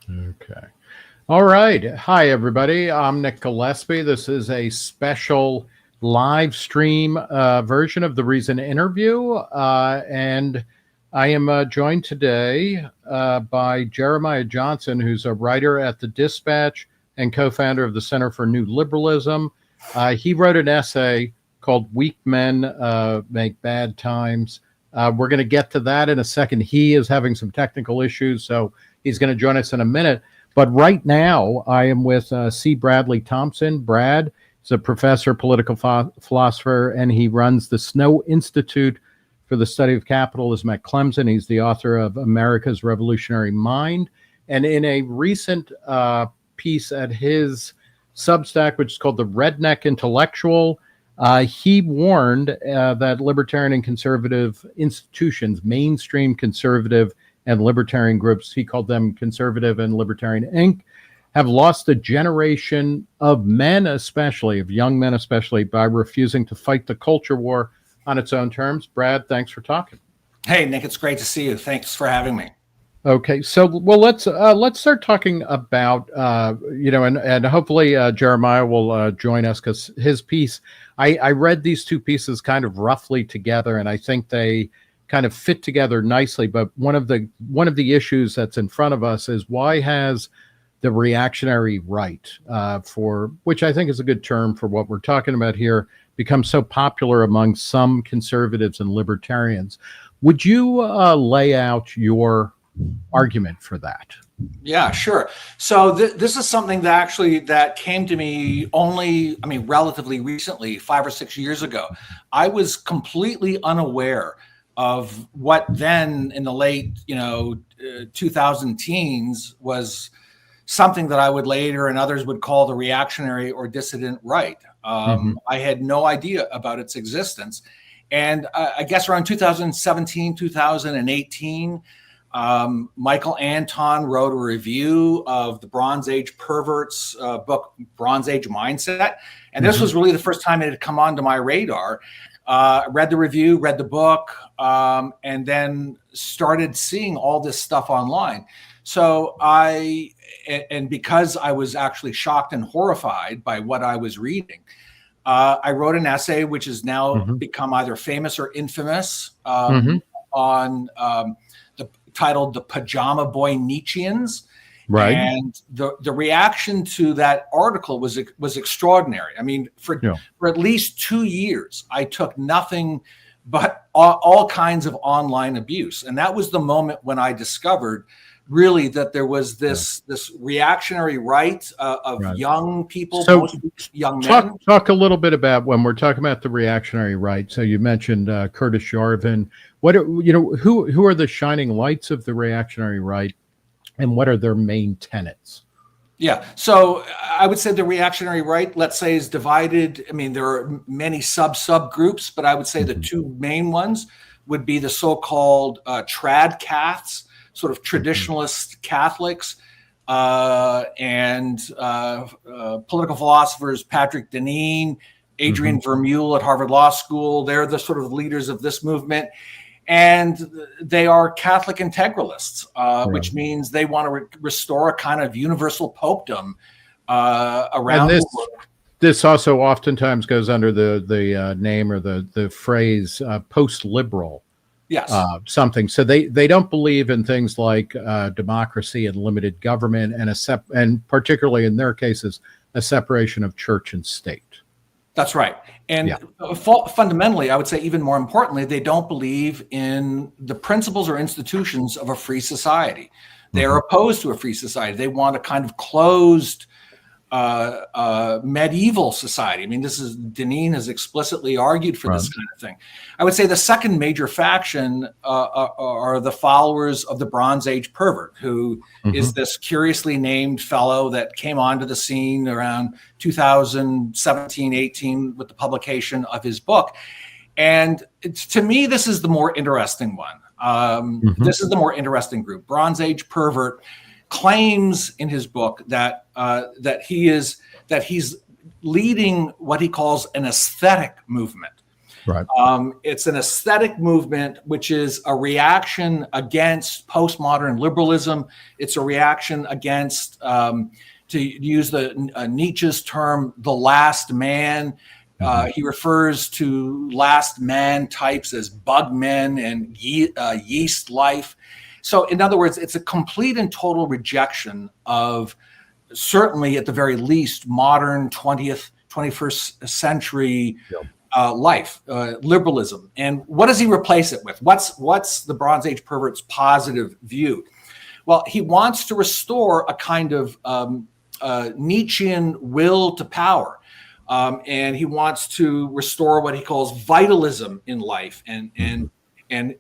Okay. All right. Hi, everybody. I'm Nick Gillespie. This is a special live stream version of the Reason interview. And I am joined today by Jeremiah Johnson, who's a writer at The Dispatch and co-founder of the Center for New Liberalism. He wrote an essay called Weak Men Make Bad Times. We're going to get to that in a second. He is having some technical issues, so he's going to join us in a minute. But right now, I am with C. Bradley Thompson. Brad is a professor, political philosopher, and he runs the Snow Institute for the Study of Capitalism at Clemson. He's the author of America's Revolutionary Mind. And in a recent piece at his Substack, which is called the Redneck Intellectual, he warned that libertarian and conservative institutions, mainstream conservative and libertarian groups, he called them Conservative and Libertarian Inc., have lost a generation of men, especially, of young men especially, by refusing to fight the culture war on its own terms. Brad, thanks for talking. Hey, Nick, it's great to see you. Thanks for having me. Okay, so let's start talking about and hopefully Jeremiah will join us, because his piece, I read these two pieces kind of roughly together, and I think they kind of fit together nicely. But one of the issues that's in front of us is, why has the reactionary right, for which I think is a good term for what we're talking about here, become so popular among some conservatives and libertarians? Would you lay out your argument for that? Yeah, sure. So this is something that came to me relatively recently, 5 or 6 years ago. I was completely unaware of what then in the late 2000 teens was something that I would later and others would call the reactionary or dissident right. I had no idea about its existence. And I guess around 2017, 2018, Michael Anton wrote a review of the Bronze Age Perverts book, Bronze Age Mindset. And this was really the first time it had come onto my radar. Read the review, read the book, and then started seeing all this stuff online. So because I was actually shocked and horrified by what I was reading, I wrote an essay which has now become either famous or infamous on titled "The Pajama Boy Nietzscheans." Right. And the reaction to that article was extraordinary. I mean, for at least 2 years, I took nothing but all kinds of online abuse. And that was the moment when I discovered really that there was this reactionary right of young people, so young men. Talk a little bit about, when we're talking about the reactionary right. So you mentioned Curtis Yarvin. Who are the shining lights of the reactionary right, and what are their main tenets? Yeah, so I would say the reactionary right, let's say, is divided. I mean, there are many subgroups, but I would say the two main ones would be the so-called trad caths, sort of traditionalist Catholics, and political philosophers Patrick Deneen, Adrian Vermeule at Harvard Law School. They're the sort of leaders of this movement. And they are Catholic integralists, which means they want to restore a kind of universal popedom around the world. This also oftentimes goes under the name or the phrase post-liberal. Yes. Something. So they don't believe in things like democracy and limited government, and particularly in their cases, a separation of church and state. That's right. And fundamentally, I would say even more importantly, they don't believe in the principles or institutions of a free society. They are opposed to a free society. They want a kind of closed medieval society. I mean, Deneen has explicitly argued for this kind of thing. I would say the second major faction are the followers of the Bronze Age pervert, who is this curiously named fellow that came onto the scene around 2017, 18 with the publication of his book. And to me, this is the more interesting one. This is the more interesting group. Bronze Age pervert claims in his book that he's leading what he calls an aesthetic movement. Right. It's an aesthetic movement, which is a reaction against postmodern liberalism. It's a reaction against, to use Nietzsche's term, the last man. He refers to last man types as bug men and yeast life. So in other words, it's a complete and total rejection of, certainly at the very least, modern 21st century life, liberalism. And what does he replace it with? What's the Bronze Age pervert's positive view? Well, he wants to restore a kind of Nietzschean will to power. And he wants to restore what he calls vitalism in life and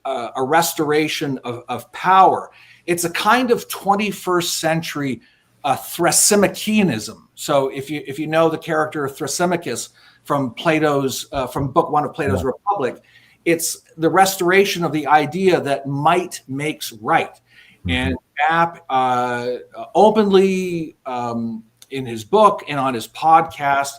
a restoration of power. It's a kind of 21st century Thrasymachionism. So if you know the character Thrasymachus from Plato's from Book One of Plato's Republic, it's the restoration of the idea that might makes right. And Bapp openly in his book and on his podcast,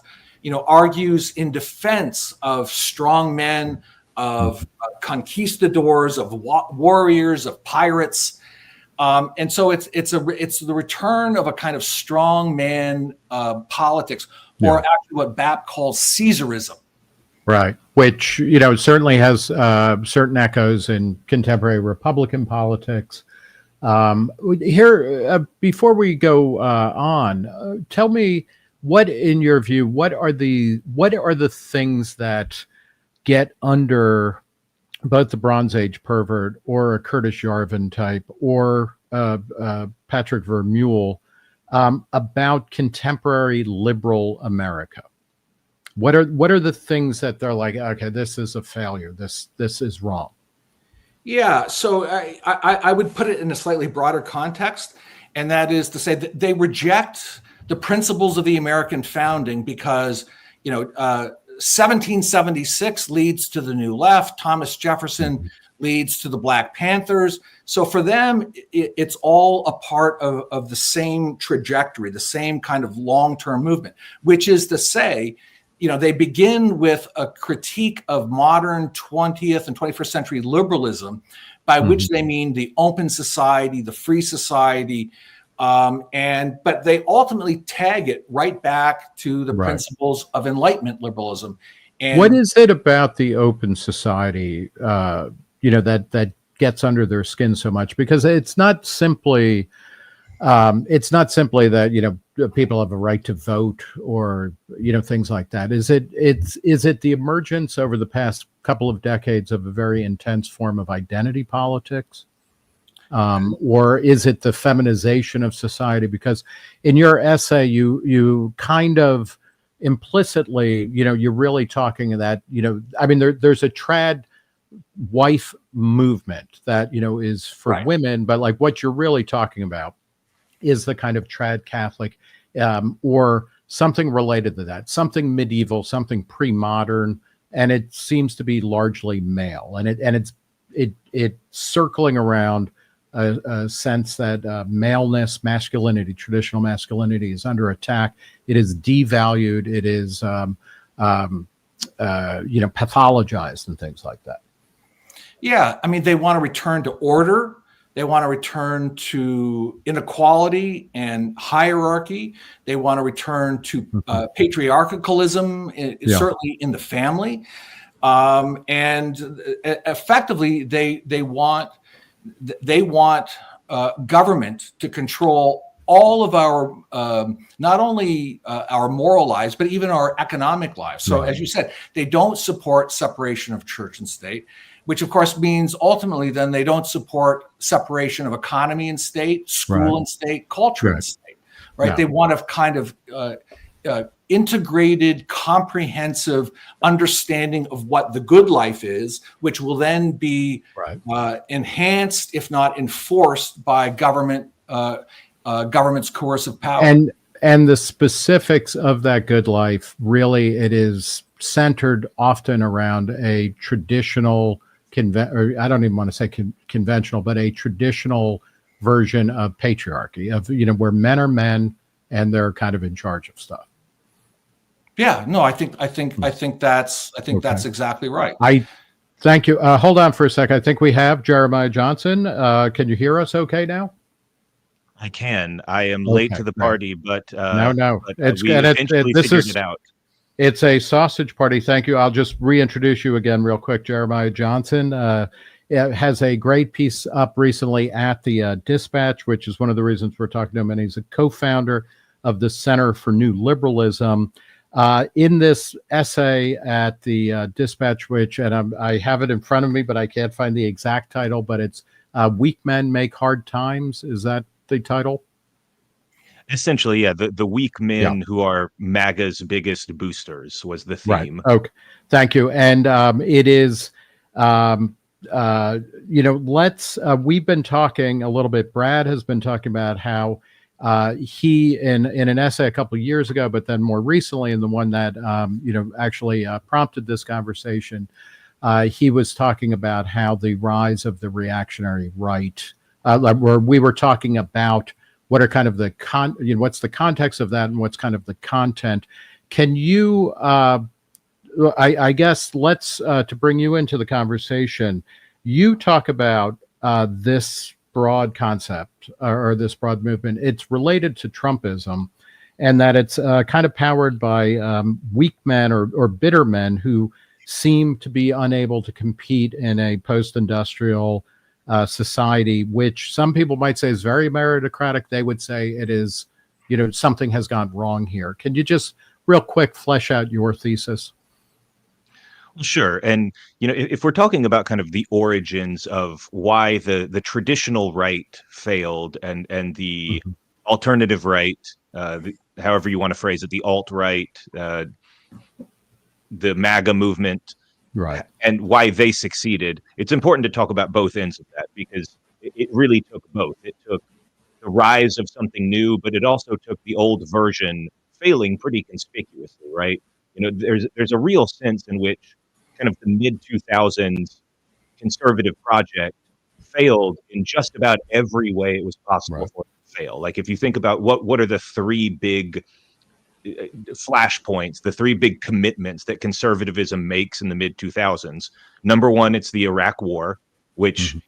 argues in defense of strong men, of conquistadors, of warriors, of pirates. And so it's the return of a kind of strong man politics, or actually what Bapp calls Caesarism. Right, which certainly has certain echoes in contemporary Republican politics. Here, before we go on, tell me, what, in your view, what are the things that get under both the Bronze Age pervert or a Curtis Yarvin type or Patrick Vermeulen about contemporary liberal America? What are the things that they're like, okay, this is a failure, this is wrong? Yeah, so I would put it in a slightly broader context, and that is to say that they reject the principles of the American founding because 1776 leads to the New Left. Thomas Jefferson leads to the Black Panthers. So for them, it's all a part of the same trajectory, the same kind of long-term movement, which is to say, they begin with a critique of modern 20th and 21st century liberalism, by which they mean the open society, the free society, but they ultimately tag it right back to the principles of Enlightenment liberalism. And what is it about the open society, that gets under their skin so much? Because it's not simply that people have a right to vote or things like that. Is it the emergence over the past couple of decades of a very intense form of identity politics? Or is it the feminization of society? Because in your essay, you kind of implicitly, you're really talking that, there's a trad wife movement that, is for women, but like what you're really talking about is the kind of trad Catholic, or something related to that, something medieval, something pre-modern, and it seems to be largely male, and it's circling around a sense that maleness, masculinity, traditional masculinity is under attack. It is devalued. It is, pathologized and things like that. Yeah, they want to return to order. They want to return to inequality and hierarchy. They want to return to patriarchalism, certainly in the family. And effectively, they want government to control all of our, not only our moral lives, but even our economic lives. So as you said, they don't support separation of church and state, which of course means ultimately then they don't support separation of economy and state, school and state, culture and state, right? They want a kind of integrated, comprehensive understanding of what the good life is, which will then be enhanced, if not enforced, by government's coercive power. And the specifics of that good life, really, it is centered often around a traditional, or I don't even want to say conventional, but a traditional version of patriarchy, of where men are men and they're kind of in charge of stuff. Yeah, no, I think that's exactly right. I thank you. Hold on for a sec. I think we have Jeremiah Johnson. Can you hear us okay now? I can. I am late Okay, to the great. party, but No. It's we good. eventually figured it out. It's a sausage party. Thank you. I'll just reintroduce you again real quick. Jeremiah Johnson has a great piece up recently at the Dispatch, which is one of the reasons we're talking to him. And he's a co-founder of the Center for New Liberalism. In this essay at the Dispatch, which, and I have it in front of me, but I can't find the exact title, but it's Weak Men Make Hard Times. Is that the title? Essentially, yeah, the weak men who are MAGA's biggest boosters was the theme. Right. Okay. Thank you. And it is, let's, we've been talking a little bit, Brad has been talking about how he, in an essay a couple of years ago, but then more recently in the one that, actually prompted this conversation, he was talking about how the rise of the reactionary right, where we were talking about what are kind of the what's the context of that and what's kind of the content. Can you, I guess, let's, to bring you into the conversation, you talk about this broad concept or this broad movement. It's related to Trumpism, and that it's kind of powered by weak men or bitter men who seem to be unable to compete in a post-industrial society, which some people might say is very meritocratic. They would say it is, something has gone wrong here. Can you just real quick flesh out your thesis? Well, sure. And, if we're talking about kind of the origins of why the traditional right failed and the alternative right, however you want to phrase it, the alt-right, the MAGA movement, right, and why they succeeded, it's important to talk about both ends of that, because it really took both. It took the rise of something new, but it also took the old version failing pretty conspicuously, right? There's a real sense in which kind of the mid-2000s conservative project failed in just about every way it was possible for it to fail. Like, if you think about what are the three big flashpoints, the three big commitments that conservatism makes in the mid-2000s. Number one, it's the Iraq War, which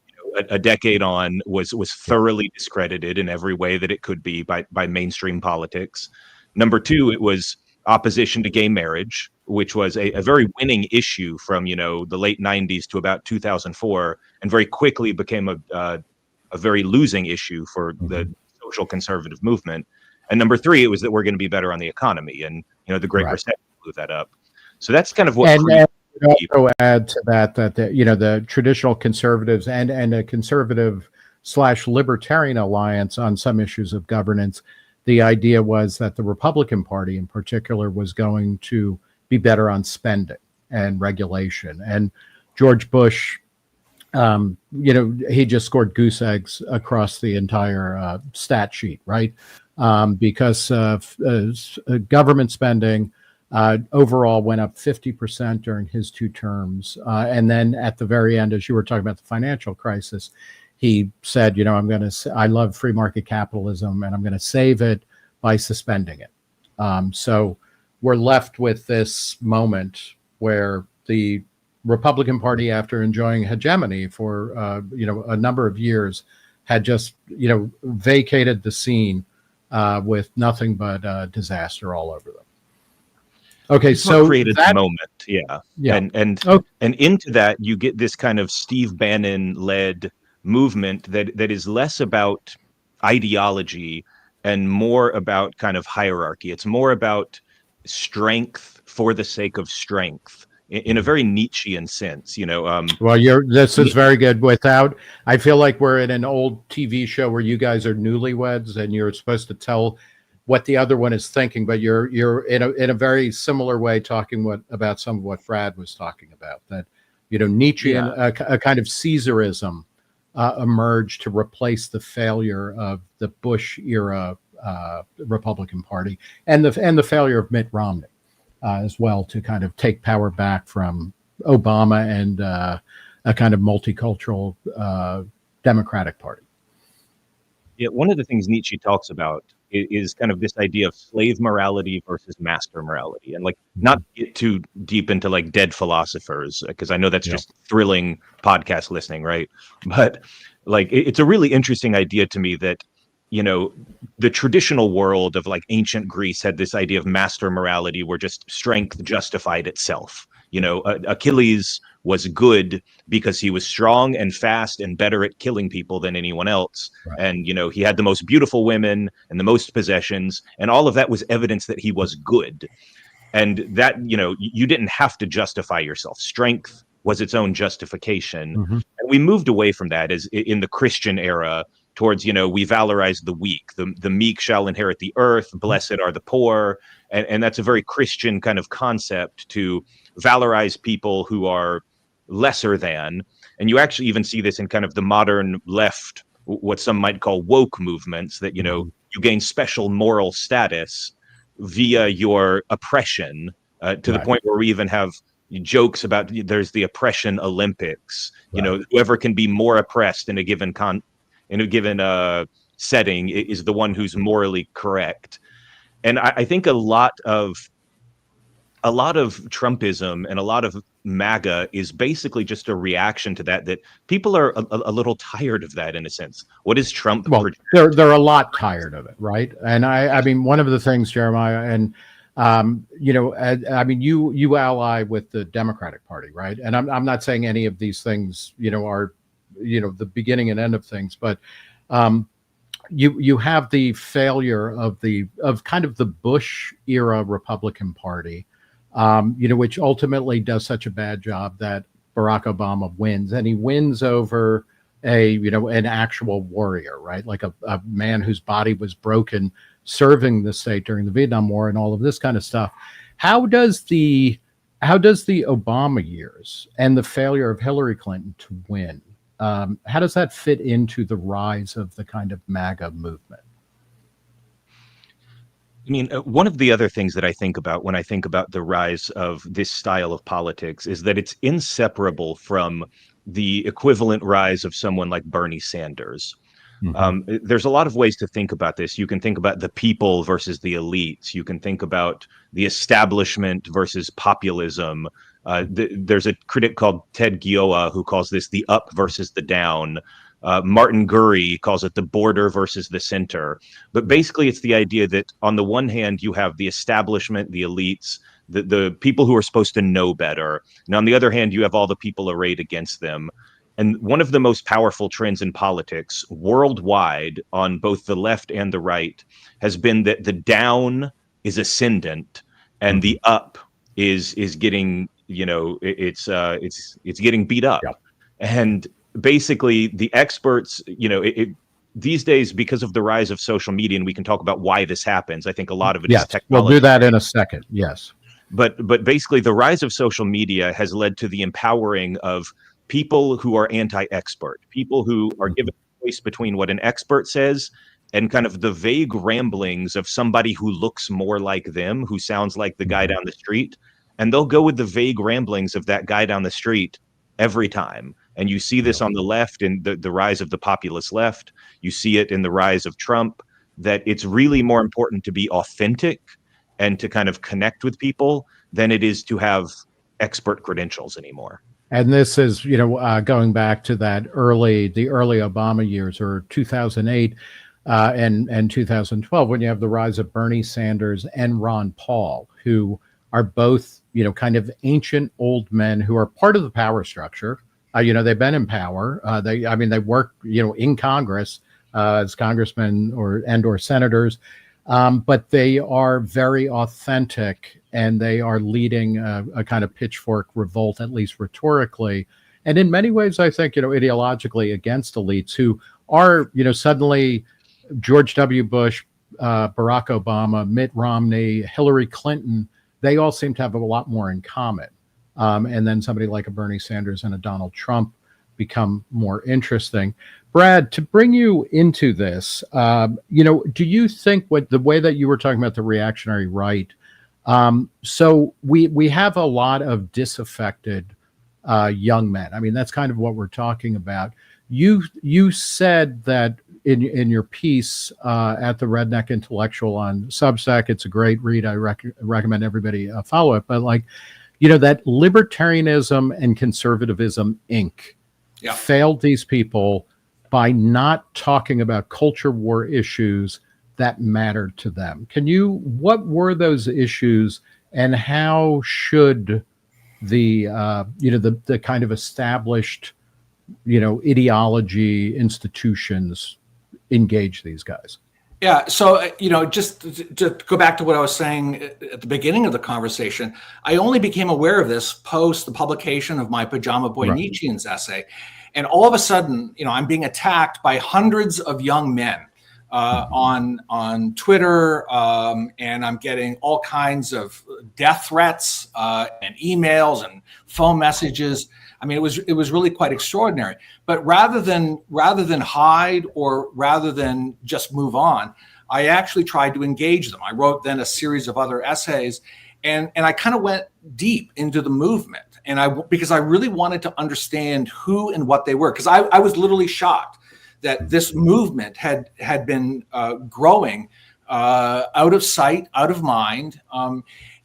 a decade on was thoroughly discredited in every way that it could be by mainstream politics. Number two, it was opposition to gay marriage, which was a very winning issue from the late 90s to about 2004, and very quickly became a very losing issue for the social conservative movement. And number three, it was that we're going to be better on the economy, and the Great Recession blew that up. So that's kind of what. And also add to that the traditional conservatives and a conservative / libertarian alliance on some issues of governance. The idea was that the Republican Party, in particular, was going to be better on spending and regulation. And George Bush, he just scored goose eggs across the entire stat sheet, right? Because government spending overall went up 50% during his two terms. And then at the very end, as you were talking about the financial crisis, he said, I love free market capitalism and I'm going to save it by suspending it. So we're left with this moment where the Republican Party, after enjoying hegemony for, a number of years, had just, vacated the scene with nothing but disaster all over them. Okay, so created the moment, yeah, and into that you get this kind of Steve Bannon led movement that is less about ideology and more about kind of hierarchy. It's more about strength for the sake of strength in a very Nietzschean sense, Well, this is very good. I feel like we're in an old TV show where you guys are newlyweds and you're supposed to tell what the other one is thinking, but you're in a very similar way talking about some of what Brad was talking about. That Nietzschean, a kind of Caesarism emerged to replace the failure of the Bush era Republican Party and the failure of Mitt Romney as well, to kind of take power back from Obama and a kind of multicultural Democratic Party. Yeah, one of the things Nietzsche talks about is kind of this idea of slave morality versus master morality. And like, not to get too deep into like dead philosophers, because I know that's just thrilling podcast listening, right? But like, it's a really interesting idea to me that, you know, the traditional world of like ancient Greece had this idea of master morality where just strength justified itself. You know, Achilles was good because he was strong and fast and better at killing people than anyone else. Right. And, you know, he had the most beautiful women and the most possessions, and all of that was evidence that he was good. And that, you know, you didn't have to justify yourself. Strength was its own justification. Mm-hmm. And we moved away from that as in the Christian era towards, you know, we valorize the weak. The meek shall inherit the earth. Blessed are the poor. And that's a very Christian kind of concept, to valorize people who are lesser than. And you actually even see this in kind of the modern left, what some might call woke movements, that, you know, you gain special moral status via your oppression, to the point where we even have jokes about there's the oppression Olympics. You know, whoever can be more oppressed in a given setting is the one who's morally correct. And I think a lot of Trumpism and a lot of MAGA is basically just a reaction to that people are a little tired of that, in a sense. What is Trump? Well, they're a lot tired of it, right? And I mean, one of the things, Jeremiah, and you know, I mean, you ally with the Democratic Party, right? And I'm not saying any of these things, you know, are, you know, the beginning and end of things, but you have the failure of kind of the Bush era Republican Party, you know, which ultimately does such a bad job that Barack Obama wins, and he wins over an actual warrior, right? Like a man whose body was broken serving the state during the Vietnam War and all of this kind of stuff. How does the Obama years and the failure of Hillary Clinton to win, how does that fit into the rise of the kind of MAGA movement? I mean, one of the other things that I think about when I think about the rise of this style of politics is that it's inseparable from the equivalent rise of someone like Bernie Sanders. Mm-hmm. There's a lot of ways to think about this. You can think about the people versus the elites. You can think about the establishment versus populism. There's a critic called Ted Gioa who calls this the up versus the down. Martin Gurry calls it the border versus the center. But basically, it's the idea that on the one hand, you have the establishment, the elites, the people who are supposed to know better. And on the other hand, you have all the people arrayed against them. And one of the most powerful trends in politics worldwide on both the left and the right has been that the down is ascendant and the up is getting, you know, it's getting beat up. Yeah. And basically the experts, you know, these days, because of the rise of social media, and we can talk about why this happens. I think a lot of it is technology. We'll do that in a second. Yes. But basically the rise of social media has led to the empowering of people who are anti-expert, people who are given a choice between what an expert says and kind of the vague ramblings of somebody who looks more like them, who sounds like the guy down the street. And they'll go with the vague ramblings of that guy down the street every time. And you see this on the left in the rise of the populist left. You see it in the rise of Trump, that it's really more important to be authentic and to kind of connect with people than it is to have expert credentials anymore. And this is, you know, going back to the early Obama years, or 2008 and 2012, when you have the rise of Bernie Sanders and Ron Paul, who are both, you know, kind of ancient old men who are part of the power structure. You know, they've been in power. They work, you know, in Congress as congressmen or senators, but they are very authentic, and they are leading a kind of pitchfork revolt, at least rhetorically, and in many ways, I think, you know, ideologically against elites who are, you know, suddenly George W. Bush, Barack Obama, Mitt Romney, Hillary Clinton. They all seem to have a lot more in common. And then somebody like a Bernie Sanders and a Donald Trump become more interesting. Brad, to bring you into this, you know, do you think the way that you were talking about the reactionary right, so we have a lot of disaffected young men. I mean, that's kind of what we're talking about. You said that in your piece at the Redneck Intellectual on Substack. It's a great read. I recommend everybody follow it. But like, that Libertarianism and Conservatism Inc. failed these people by not talking about culture war issues that mattered to them. What were those issues, and how should the the kind of established ideology institutions engage these guys? Yeah. So, just to go back to what I was saying at the beginning of the conversation, I only became aware of this post the publication of my Pajama Boy Nietzscheans essay. And all of a sudden, I'm being attacked by hundreds of young men on Twitter, and I'm getting all kinds of death threats and emails and phone messages. I mean, it was really quite extraordinary. But rather than hide, or rather than just move on, I actually tried to engage them. I wrote then a series of other essays, and I kind of went deep into the movement, because I really wanted to understand who and what they were, because I was literally shocked that this movement had been growing out of sight, out of mind.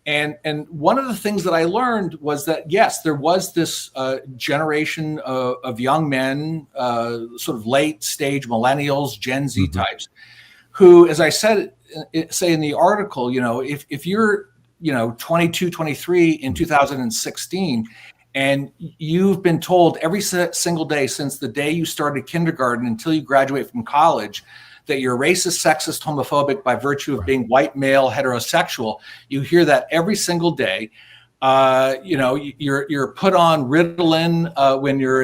And one of the things that I learned was that, yes, there was this generation of young men, sort of late stage millennials, Gen Z types, who, as I say in the article, if you're 22, 23 in 2016, and you've been told every single day since the day you started kindergarten until you graduate from college that you're racist, sexist, homophobic by virtue of being white, male, heterosexual. You hear that every single day. You're put on Ritalin when you're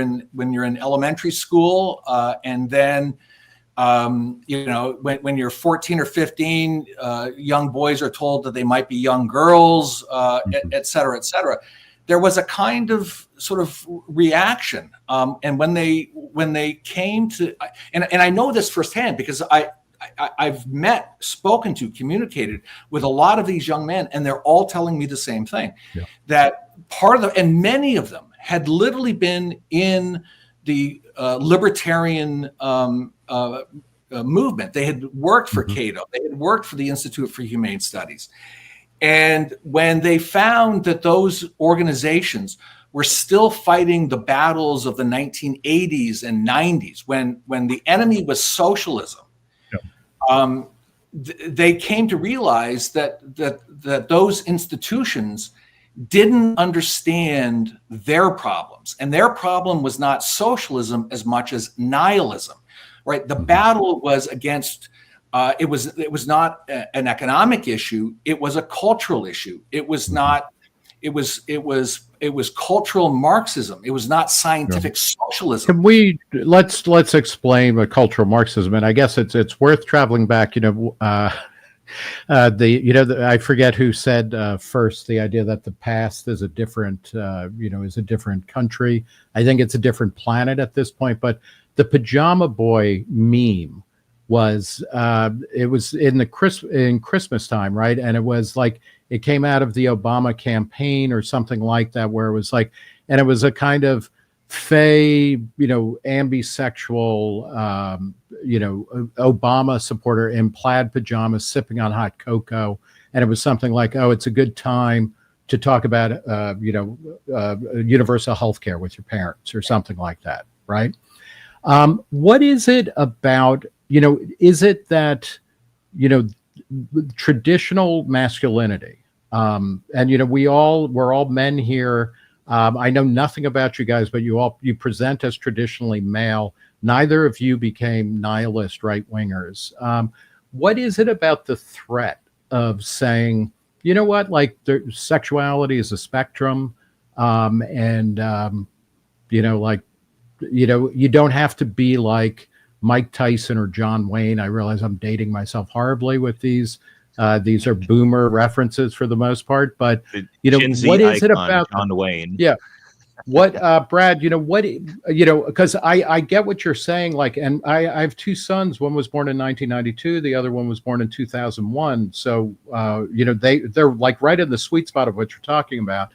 in elementary school, and then when you're 14 or 15, young boys are told that they might be young girls, et cetera, et cetera. There was a kind of sort of reaction, and when they came to, and I know this firsthand because I've met, spoken to, communicated with a lot of these young men, and they're all telling me the same thing, that and many of them had literally been in the libertarian movement. They had worked for Cato, they had worked for the Institute for Humane Studies. And when they found that those organizations were still fighting the battles of the 1980s and 90s, when the enemy was socialism, they came to realize that those institutions didn't understand their problems. And their problem was not socialism as much as nihilism, right? The battle was against it was not an economic issue. It was a cultural issue. It was not. It was cultural Marxism. It was not scientific socialism. Can we let's explain what cultural Marxism? And I guess it's worth traveling back. I forget who said first the idea that the past is a different is a different country. I think it's a different planet at this point. But the Pajama Boy meme was it was in Christmas time, right? And it was like it came out of the Obama campaign or something like that, where it was like, and it was a kind of fey, ambisexual, Obama supporter in plaid pajamas sipping on hot cocoa, and it was something like, oh, it's a good time to talk about universal health care with your parents or something like that, right? What is it about? Is it that, traditional masculinity, and, we're all men here. I know nothing about you guys, but you present as traditionally male. Neither of you became nihilist right-wingers. What is it about the threat of saying, like sexuality is a spectrum, and, you don't have to be like Mike Tyson or John Wayne. I realize I'm dating myself horribly with these. These are boomer references for the most part, but what is it about John Wayne? Yeah. What, Brad, because I get what you're saying. Like, and I have two sons. One was born in 1992. The other one was born in 2001. So, they're like right in the sweet spot of what you're talking about.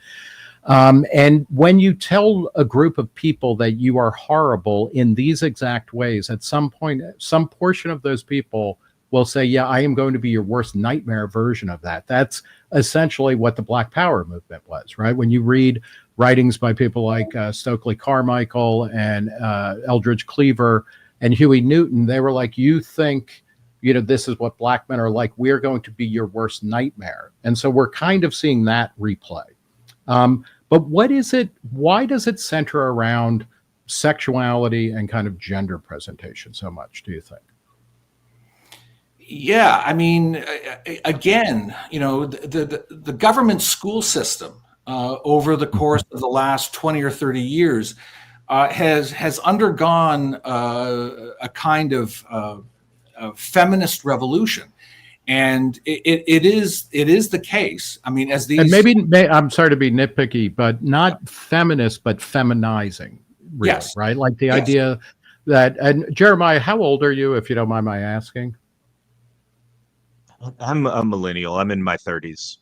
And when you tell a group of people that you are horrible in these exact ways, at some point, some portion of those people will say, yeah, I am going to be your worst nightmare version of that. That's essentially what the Black Power movement was, right? When you read writings by people like Stokely Carmichael and Eldridge Cleaver and Huey Newton, they were like, you think, this is what black men are like. We're going to be your worst nightmare. And so we're kind of seeing that replay. But what is it? Why does it center around sexuality and kind of gender presentation so much, do you think? Yeah, I mean, again, the government school system over the course of the last 20 or 30 years has undergone a kind of feminist revolution. And it is the case. I mean, as these, and maybe I'm sorry to be nitpicky, but not feminist, but feminizing, really, yes, right? Like the idea that. And Jeremiah, how old are you, if you don't mind my asking? I'm a millennial. I'm in my 30s.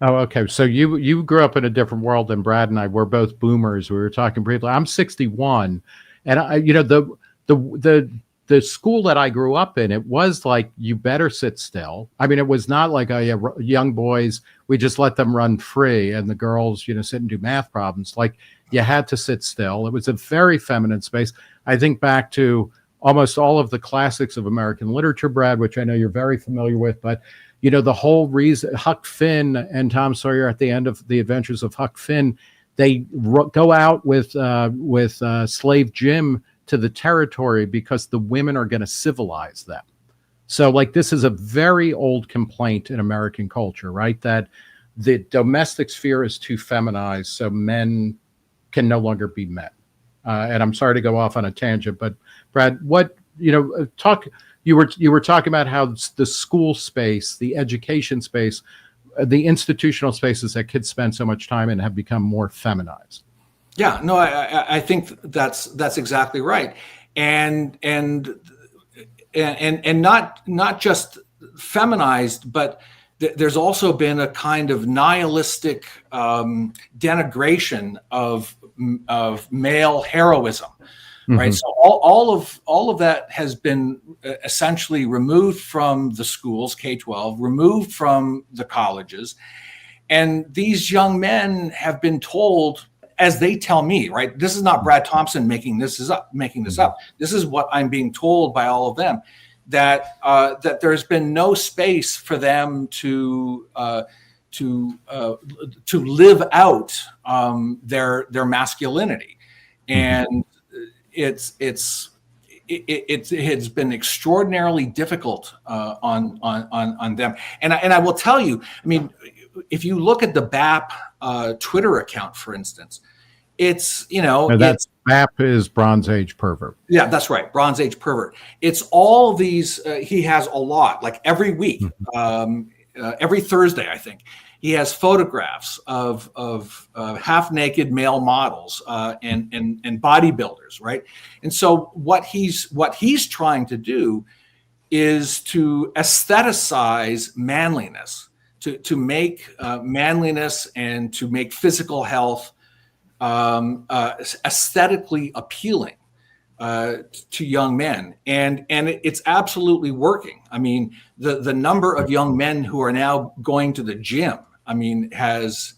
Oh, okay. So you grew up in a different world than Brad and I. We're both boomers. We were talking briefly. I'm 61, and the school that I grew up in, it was like, you better sit still. I mean, it was not like young boys, we just let them run free, and the girls, sit and do math problems. Like, you had to sit still. It was a very feminine space. I think back to almost all of the classics of American literature, Brad, which I know you're very familiar with, but the whole reason Huck Finn and Tom Sawyer at the end of the Adventures of Huck Finn, they go out with Slave Jim to the territory because the women are going to civilize them. So like, this is a very old complaint in American culture, right? That the domestic sphere is too feminized, so men can no longer be men. And I'm sorry to go off on a tangent, but Brad, what, you were talking about how the school space, the education space, the institutional spaces that kids spend so much time in have become more feminized. Yeah, no, I think that's exactly right, and not just feminized, but there's also been a kind of nihilistic denigration of male heroism, right? So all of that has been essentially removed from the schools, K-12, removed from the colleges, and these young men have been told, as they tell me, right? This is not Brad Thompson making this up. This is what I'm being told by all of them, that there's been no space for them to live out their masculinity, and it's been extraordinarily difficult on them. And I will tell you, I mean, if you look at the BAP Twitter account, for instance, it's, that's BAP is Bronze Age Pervert. Yeah, that's right. Bronze Age Pervert. It's all these, he has a lot, like every week, every Thursday, I think, he has photographs of half naked male models and bodybuilders, right? And so what he's trying to do is to aestheticize manliness, to make manliness and to make physical health aesthetically appealing to young men, and it's absolutely working. I mean, the number of young men who are now going to the gym, I mean, has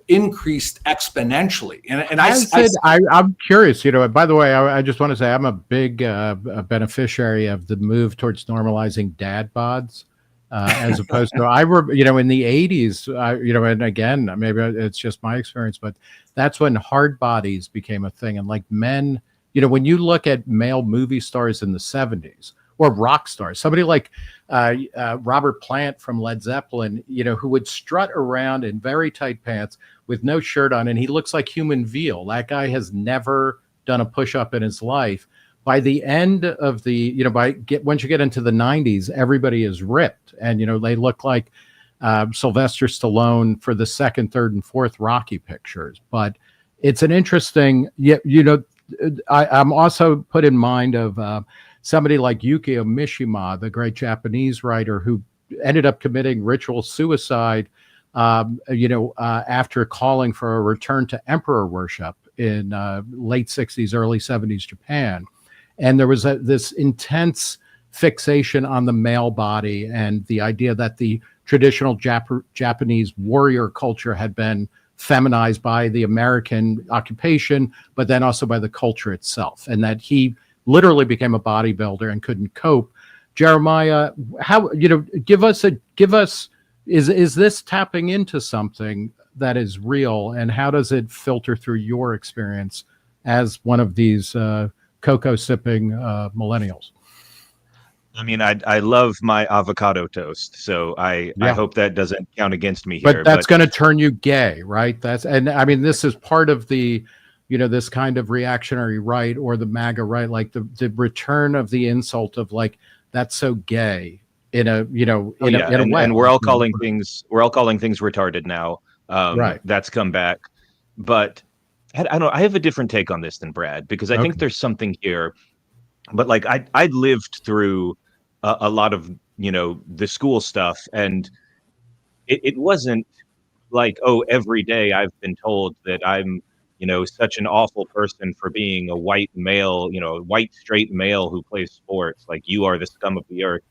increased exponentially. And I'm curious, by the way, I just want to say I'm a big beneficiary of the move towards normalizing dad bods. As opposed to in the 80s, and again, maybe it's just my experience, but that's when hard bodies became a thing. And like men, when you look at male movie stars in the 70s or rock stars, somebody like Robert Plant from Led Zeppelin, who would strut around in very tight pants with no shirt on, and he looks like human veal. That guy has never done a push-up in his life. By the end of the, once you get into the 90s, everybody is ripped, and they look like Sylvester Stallone for the second, third, and fourth Rocky pictures. But it's an interesting, I'm also put in mind of somebody like Yukio Mishima, the great Japanese writer who ended up committing ritual suicide after calling for a return to emperor worship in late 60s, early 70s Japan. And there was this intense fixation on the male body and the idea that the traditional Japanese warrior culture had been feminized by the American occupation, but then also by the culture itself, and that he literally became a bodybuilder and couldn't cope. Jeremiah, how, give us, is this tapping into something that is real, and how does it filter through your experience as one of these cocoa sipping millennials? I mean, I love my avocado toast, so I hope that doesn't count against me here. But that's going to turn you gay, right? And I mean, this is part of the, this kind of reactionary right, or the MAGA right, like the return of the insult of like, that's so gay in a, in a way. And we're all calling things retarded now. Right. That's come back, but I don't know. I have a different take on this than Brad, because I think there's something here. But like I lived through a lot of the school stuff, and it wasn't like, oh, every day I've been told that I'm such an awful person for being a white male, white straight male who plays sports. Like, you are the scum of the earth.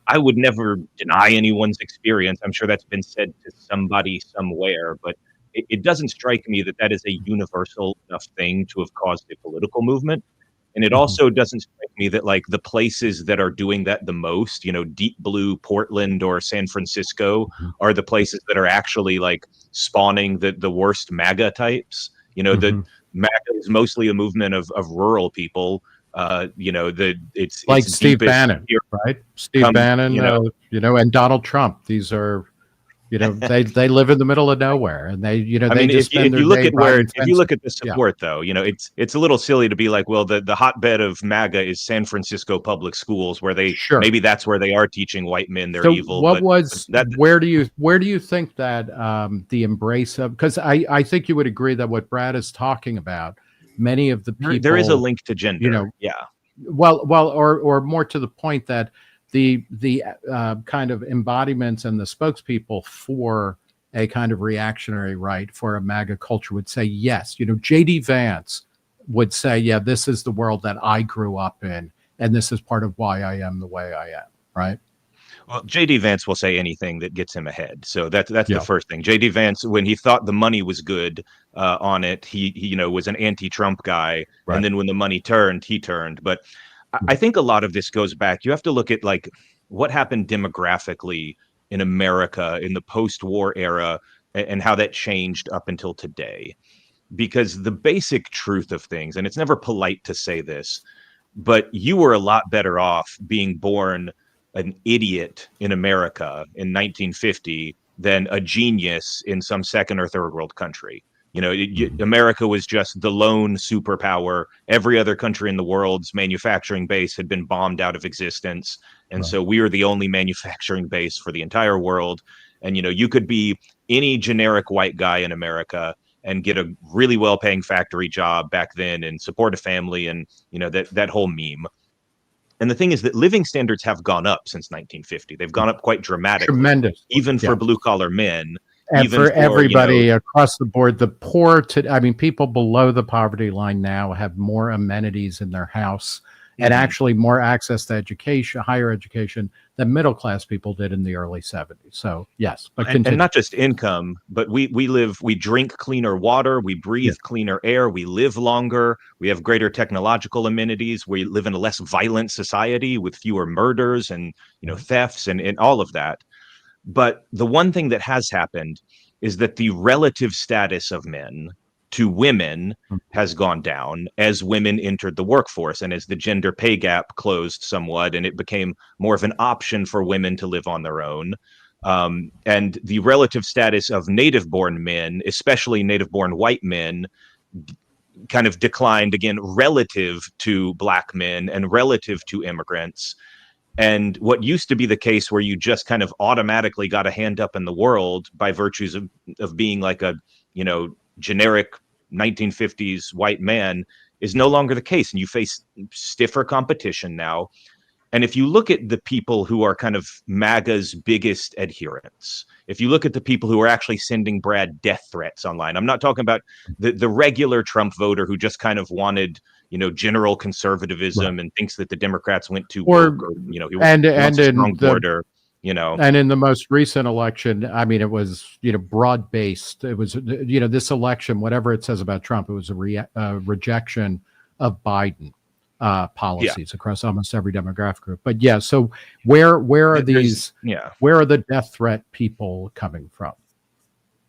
I would never deny anyone's experience. I'm sure that's been said to somebody somewhere, but it doesn't strike me that that is a universal enough thing to have caused a political movement. And it also doesn't strike me that like the places that are doing that the most, deep blue Portland or San Francisco, are the places that are actually like spawning the worst MAGA types. The MAGA is mostly a movement of rural people. It's like Steve Bannon, right? Steve Bannon, and Donald Trump. These are, they live in the middle of nowhere, and they, if you look at the support, though, it's a little silly to be like, well, the hotbed of MAGA is San Francisco public schools, where they maybe that's where they are teaching white men they're evil. Where do you think that the embrace of, because I think you would agree that what Brad is talking about, many of the people, there is a link to gender, or more to the point that the kind of embodiments and the spokespeople for a kind of reactionary right, for a MAGA culture, would say yes. J.D. Vance would say, yeah, this is the world that I grew up in, and this is part of why I am the way I am, right? Well, J.D. Vance will say anything that gets him ahead. So that's the first thing. J.D. Vance, when he thought the money was good on it, he was an anti-Trump guy. Right. And then when the money turned, he turned. But I think a lot of this goes back. You have to look at like what happened demographically in America in the post-war era, and how that changed up until today. Because the basic truth of things, and it's never polite to say this, but you were a lot better off being born an idiot in America in 1950 than a genius in some second or third world country. America was just the lone superpower. Every other country in the world's manufacturing base had been bombed out of existence. And so we were the only manufacturing base for the entire world. And, you could be any generic white guy in America and get a really well-paying factory job back then and support a family, and, that whole meme. And the thing is that living standards have gone up since 1950. They've gone up quite dramatically. Tremendous. Even for blue-collar men. And even for everybody across the board. The poor, people below the poverty line now have more amenities in their house and actually more access to education, higher education, than middle-class people did in the early 70s. So, yes. But and not just income, but we drink cleaner water, we breathe cleaner air, we live longer, we have greater technological amenities, we live in a less violent society with fewer murders and, thefts and all of that. But the one thing that has happened is that the relative status of men to women has gone down as women entered the workforce, and as the gender pay gap closed somewhat, and it became more of an option for women to live on their own. And the relative status of native-born men, especially native-born white men, kind of declined again relative to black men and relative to immigrants. And what used to be the case, where you just kind of automatically got a hand up in the world by virtues of being like a, generic 1950s white man, is no longer the case. And you face stiffer competition now. And if you look at the people who are kind of MAGA's biggest adherents, if you look at the people who are actually sending Brad death threats online, I'm not talking about the regular Trump voter who just kind of wanted, general conservatism and thinks that the Democrats went too woke, or he wants a strong border. And in the most recent election, I mean, it was, broad based. It was, this election, whatever it says about Trump, it was a rejection of Biden policies across almost every demographic group. But so where are these? Where are the death threat people coming from?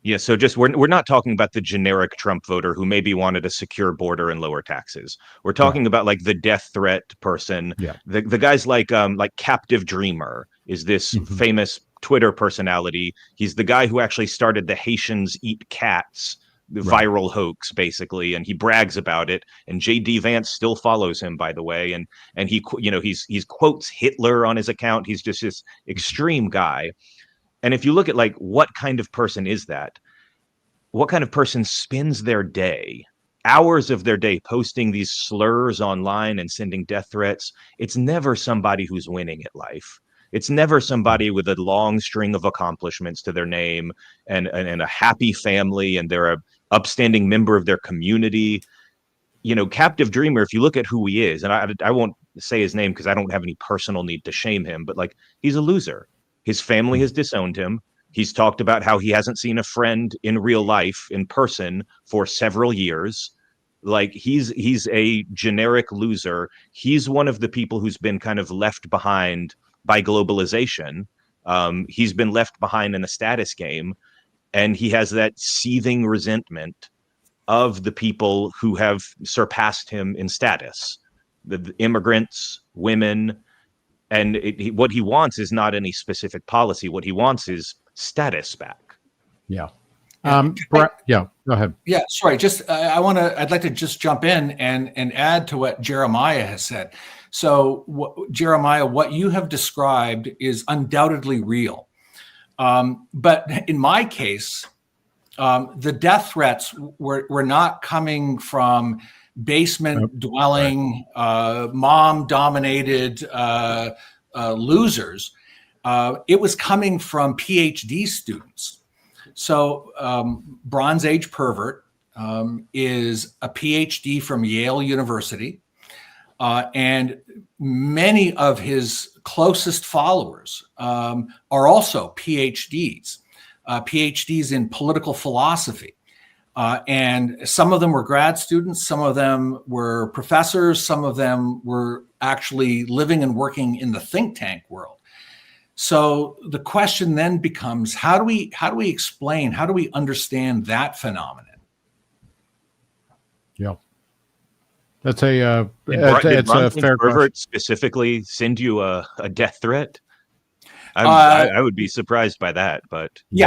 Yeah, so just we're not talking about the generic Trump voter who maybe wanted a secure border and lower taxes. We're talking about like the death threat person. Yeah. The guys like Captive Dreamer is this famous Twitter personality. He's the guy who actually started the Haitians Eat Cats viral hoax, basically, and he brags about it. And JD Vance still follows him, by the way, and he he's quotes Hitler on his account. He's just this extreme guy. And if you look at like what kind of person is that? What kind of person spends their day, hours of their day, posting these slurs online and sending death threats? It's never somebody who's winning at life. It's never somebody with a long string of accomplishments to their name and a happy family, and they're a upstanding member of their community. Captive Dreamer, if you look at who he is, and I won't say his name because I don't have any personal need to shame him, but like, he's a loser. His family has disowned him. He's talked about how he hasn't seen a friend in real life, in person, for several years. Like, he's a generic loser. He's one of the people who's been kind of left behind by globalization. He's been left behind in a status game, and he has that seething resentment of the people who have surpassed him in status, the immigrants, women. And what he wants is not any specific policy. What he wants is status back. Yeah. Go ahead. Yeah, sorry. I'd like to just jump in and add to what Jeremiah has said. So, Jeremiah, what you have described is undoubtedly real. But in my case, the death threats were not coming from basement dwelling, mom dominated losers. It was coming from PhD students. So Bronze Age Pervert is a PhD from Yale University. And many of his closest followers are also PhDs, PhDs in political philosophy. And some of them were grad students, some of them were professors, some of them were actually living and working in the think tank world. So the question then becomes, how do we explain, how do we understand that phenomenon? Yeah. That's a fair pervert specifically send you a death threat? I would be surprised by that, but no,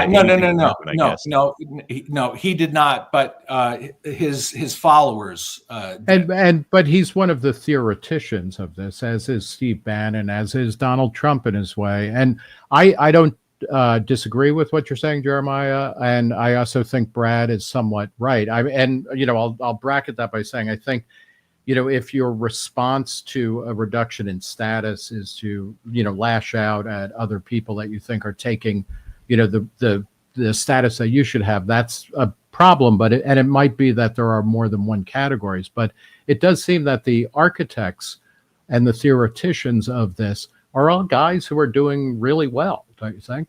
he did not. But his followers but he's one of the theoreticians of this, as is Steve Bannon, as is Donald Trump in his way. And I don't disagree with what you're saying, Jeremiah, and I also think Brad is somewhat right. I'll bracket that by saying I think, if your response to a reduction in status is to, lash out at other people that you think are taking, the status that you should have, that's a problem. But it might be that there are more than one categories. But it does seem that the architects and the theoreticians of this are all guys who are doing really well, don't you think?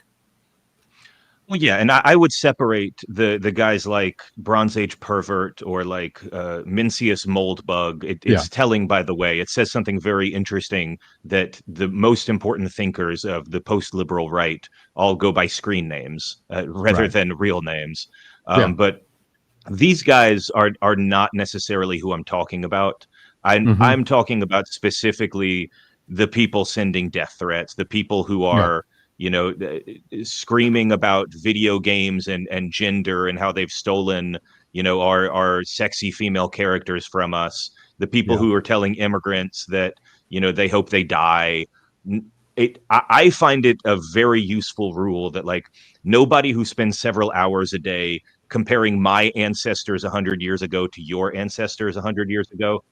Well, yeah, and I would separate the guys like Bronze Age Pervert or like Mencius Moldbug. It's telling, by the way. It says something very interesting, that the most important thinkers of the post-liberal right all go by screen names rather than real names. But these guys are not necessarily who I'm talking about. I'm talking about specifically the people sending death threats, the people who are screaming about video games and gender and how they've stolen, our sexy female characters from us. The people who are telling immigrants that, they hope they die. I find it a very useful rule that, like, nobody who spends several hours a day comparing my ancestors 100 years ago to your ancestors 100 years ago,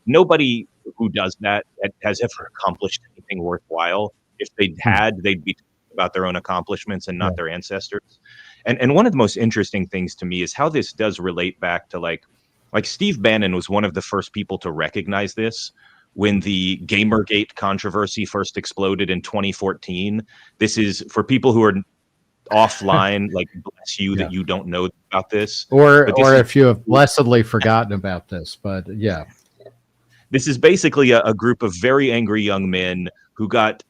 nobody who does that has ever accomplished anything worthwhile. If they had, they'd be talking about their own accomplishments and not their ancestors. And one of the most interesting things to me is how this does relate back to like Steve Bannon was one of the first people to recognize this when the Gamergate controversy first exploded in 2014. This is for people who are offline, like bless you that you don't know about this. Or if you have blessedly forgotten about this, but yeah. This is basically a group of very angry young men who got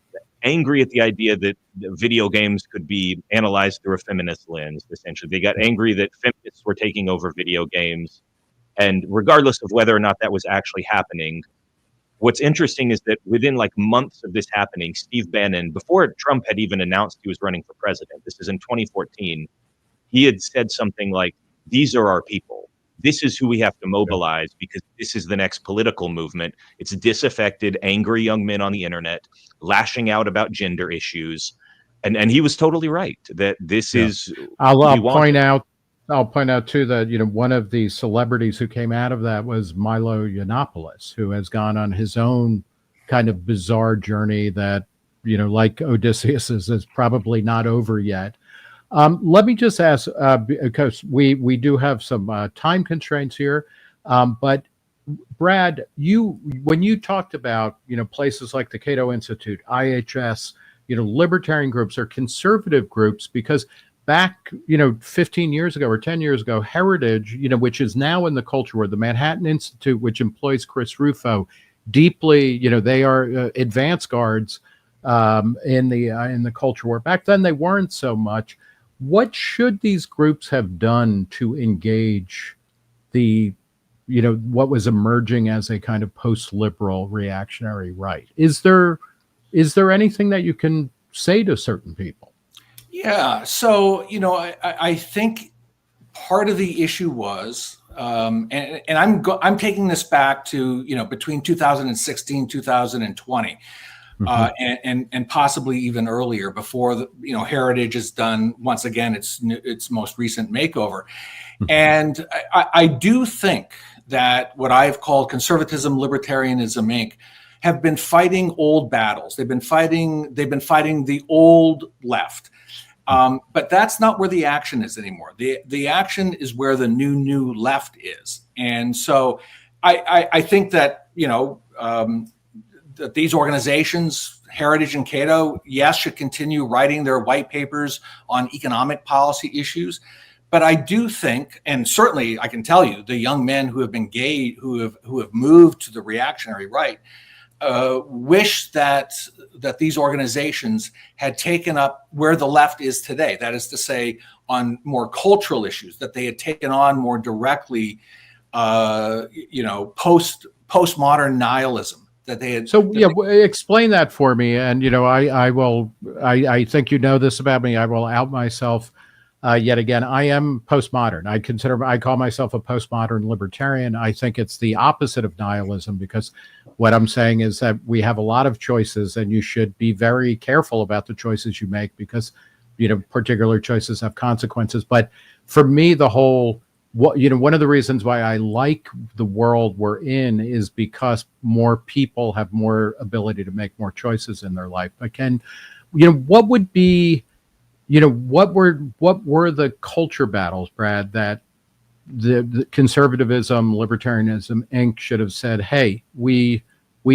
angry at the idea that video games could be analyzed through a feminist lens, essentially. They got angry that feminists were taking over video games. And regardless of whether or not that was actually happening, what's interesting is that within like months of this happening, Steve Bannon, before Trump had even announced he was running for president, this is in 2014, he had said something like, these are our people. This is who we have to mobilize because this is the next political movement. It's disaffected, angry young men on the internet, lashing out about gender issues. And he was totally right that this is. I'll point out too that, you know, one of the celebrities who came out of that was Milo Yiannopoulos, who has gone on his own kind of bizarre journey that, you know, like Odysseus's is probably not over yet. Let me just ask, because we do have some time constraints here, but Brad, when you talked about, you know, places like the Cato Institute, IHS, you know, libertarian groups or conservative groups, because back, you know, 15 years ago or 10 years ago, Heritage, you know, which is now in the culture war, the Manhattan Institute, which employs Chris Rufo, deeply, you know, they are advance guards in the culture war. Back then, they weren't so much. What should these groups have done to engage the, you know, what was emerging as a kind of post-liberal reactionary right? Is there anything that you can say to certain people? Yeah. So, you know, I think part of the issue was, and I'm taking this back to, you know, between 2016, 2020. And possibly even earlier, before the, you know, Heritage has done once again its most recent makeover. And I do think that what I've called Conservatism, Libertarianism Inc. have been fighting old battles. They've been fighting the old left. But that's not where the action is anymore. The action is where the new left is. And so I think that, you know, that these organizations, Heritage and Cato, yes, should continue writing their white papers on economic policy issues. But I do think, and certainly I can tell you, the young men who have been gay, who have moved to the reactionary right, wish that these organizations had taken up where the left is today. That is to say, on more cultural issues, that they had taken on more directly, you know, postmodern nihilism. That they had. So explain that for me. And, you know, I think you know this about me. I will out myself yet again. I am postmodern. I call myself a postmodern libertarian. I think it's the opposite of nihilism, because what I'm saying is that we have a lot of choices and you should be very careful about the choices you make, because, you know, particular choices have consequences. But for me, one of the reasons why I like the world we're in is because more people have more ability to make more choices in their life. But what would be, you know, what were the culture battles, Brad, that the Conservatism, Libertarianism Inc. should have said, hey, we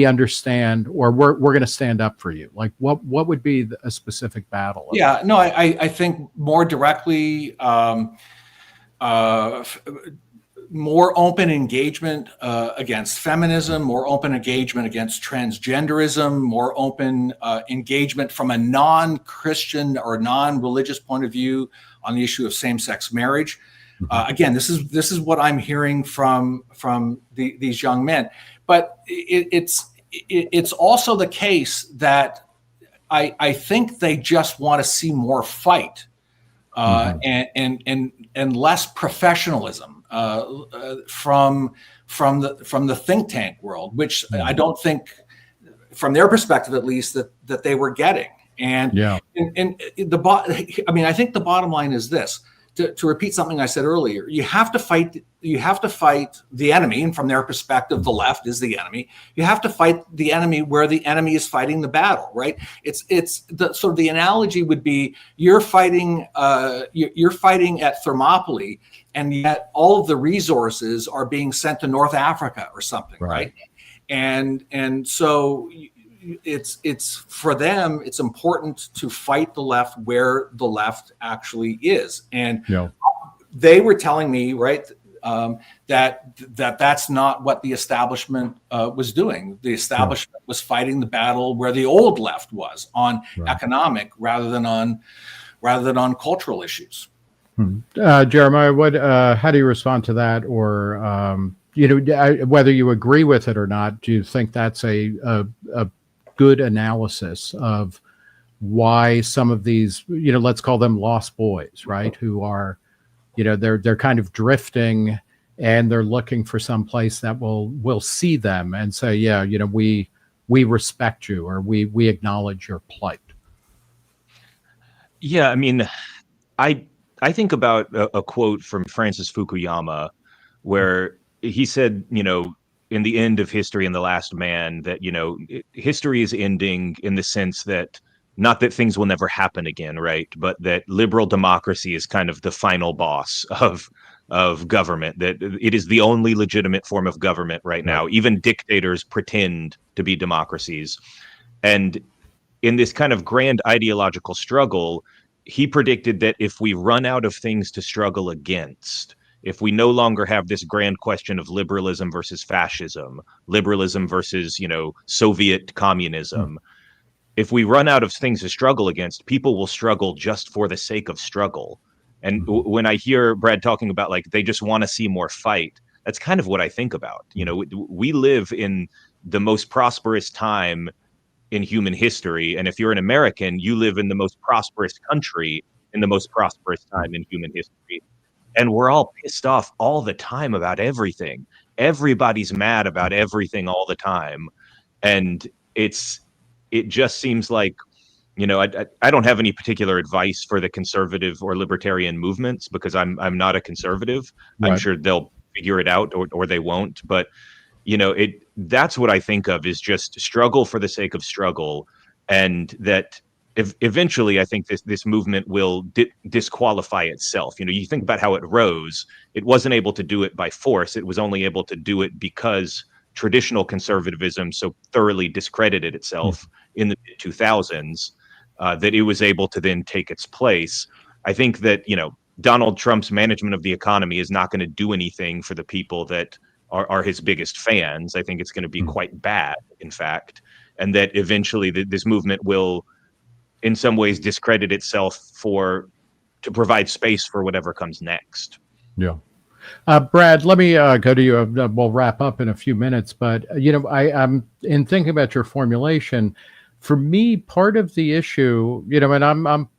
understand, or we're going to stand up for you? Like what would be a specific battle? Yeah, no, I think more directly, more open engagement against feminism, more open engagement against transgenderism, more open engagement from a non-Christian or non-religious point of view on the issue of same-sex marriage. Again, this is what I'm hearing from these young men. But it's also the case that I think they just want to see more fight. And less professionalism from the think tank world, which I don't think, from their perspective at least, that they were getting. And I think the bottom line is this: to repeat something I said earlier, you have to fight the enemy, and from their perspective, the left is the enemy. You have to fight the enemy where the enemy is fighting the battle, right? It's the sort of the analogy would be you're fighting at Thermopylae, and yet all of the resources are being sent to North Africa or something, right? And so it's for them, it's important to fight the left where the left actually is. And they were telling me, right, that's not what the establishment was doing. The establishment was fighting the battle where the old left was, on economic rather than on cultural issues. Jeremiah, how do you respond to that? Or whether you agree with it or not, do you think that's a good analysis of why some of these, let's call them lost boys, right? Who are, they're kind of drifting, and they're looking for some place that will see them and say, we respect you, or we acknowledge your plight. Yeah, I mean, I think about a quote from Francis Fukuyama, where he said, in the end of history and the last man, that, history is ending in the sense that, not that things will never happen again, right? But that liberal democracy is kind of the final boss of government, that it is the only legitimate form of government right now. Even dictators pretend to be democracies. And in this kind of grand ideological struggle, he predicted that if we run out of things to struggle against, if we no longer have this grand question of liberalism versus fascism, liberalism versus, Soviet communism, if we run out of things to struggle against, people will struggle just for the sake of struggle. And when I hear Brad talking about, like, they just want to see more fight, that's kind of what I think about. We live in the most prosperous time in human history. And if you're an American, you live in the most prosperous country in the most prosperous time in human history. And we're all pissed off all the time about everything. Everybody's mad about everything all the time. And it just seems like, I don't have any particular advice for the conservative or libertarian movements, because I'm not a conservative. Right. I'm sure they'll figure it out, or they won't. But, that's what I think of, is just struggle for the sake of struggle. And that eventually, I think this movement will disqualify itself. You think about how it rose. It wasn't able to do it by force. It was only able to do it because traditional conservatism so thoroughly discredited itself in the mid-2000s that it was able to then take its place. I think that, Donald Trump's management of the economy is not going to do anything for the people that are his biggest fans. I think it's going to be quite bad, in fact, and that eventually this movement will, in some ways, discredit itself to provide space for whatever comes next. Yeah. Brad, let me go to you. We'll wrap up in a few minutes, but I'm in thinking about your formulation. For me, part of the issue, and I'm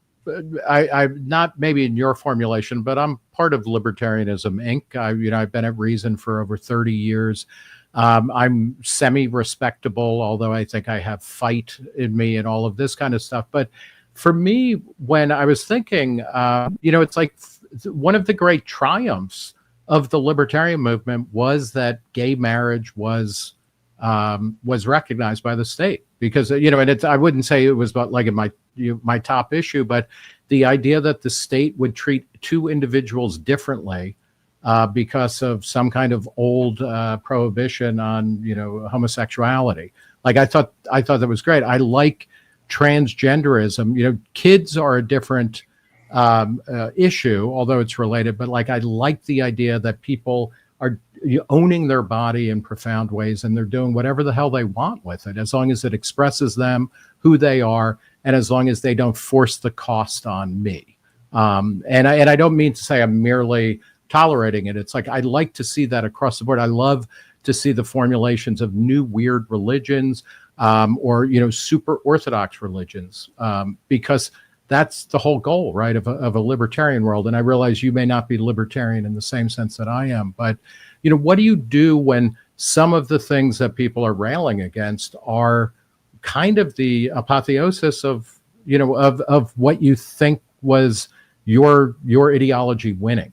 not maybe in your formulation, but I'm part of Libertarianism Inc. I've been at Reason for over 30 years. I'm semi-respectable, although I think I have fight in me and all of this kind of stuff. But for me, when I was thinking, it's like one of the great triumphs of the libertarian movement was that gay marriage was recognized by the state, because and I wouldn't say it was about like my top issue, but the idea that the state would treat two individuals differently because of some kind of old prohibition on homosexuality. Like I thought that was great. I like transgenderism. Kids are a different issue, although it's related, but I like the idea that people are owning their body in profound ways, and they're doing whatever the hell they want with it, as long as it expresses them, who they are, and as long as they don't force the cost on me. And I don't mean to say I'm merely tolerating it. It's like I like to see that across the board. I love to see the formulations of new weird religions, or super orthodox religions, because that's the whole goal, right, of a libertarian world. And I realize you may not be libertarian in the same sense that I am, but what do you do when some of the things that people are railing against are kind of the apotheosis of what you think was your ideology winning.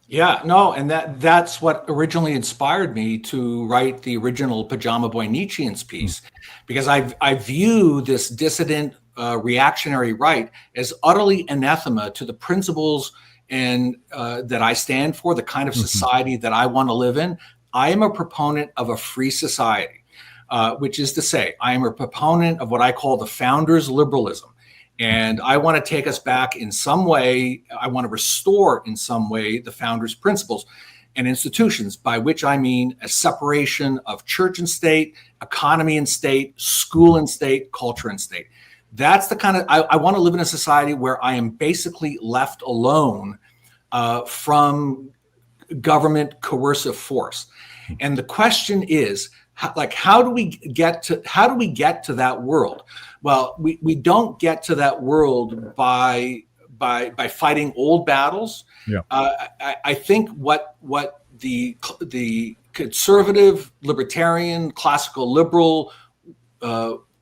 Yeah, no, and that's what originally inspired me to write the original Pajama Boy Nietzscheans piece, because I view this dissident reactionary right as utterly anathema to the principles and that I stand for, the kind of society that I want to live in. I am a proponent of a free society, which is to say, I am a proponent of what I call the founders' liberalism. And I want to take us back in some way. I want to restore in some way the founders' principles and institutions, by which I mean a separation of church and state, economy and state, school and state, culture and state. That's the kind of, I want to live in a society where I am basically left alone from government coercive force. And the question is, how do we get to that world? Well, we don't get to that world by fighting old battles. Yeah. I think what the conservative, libertarian, classical liberal,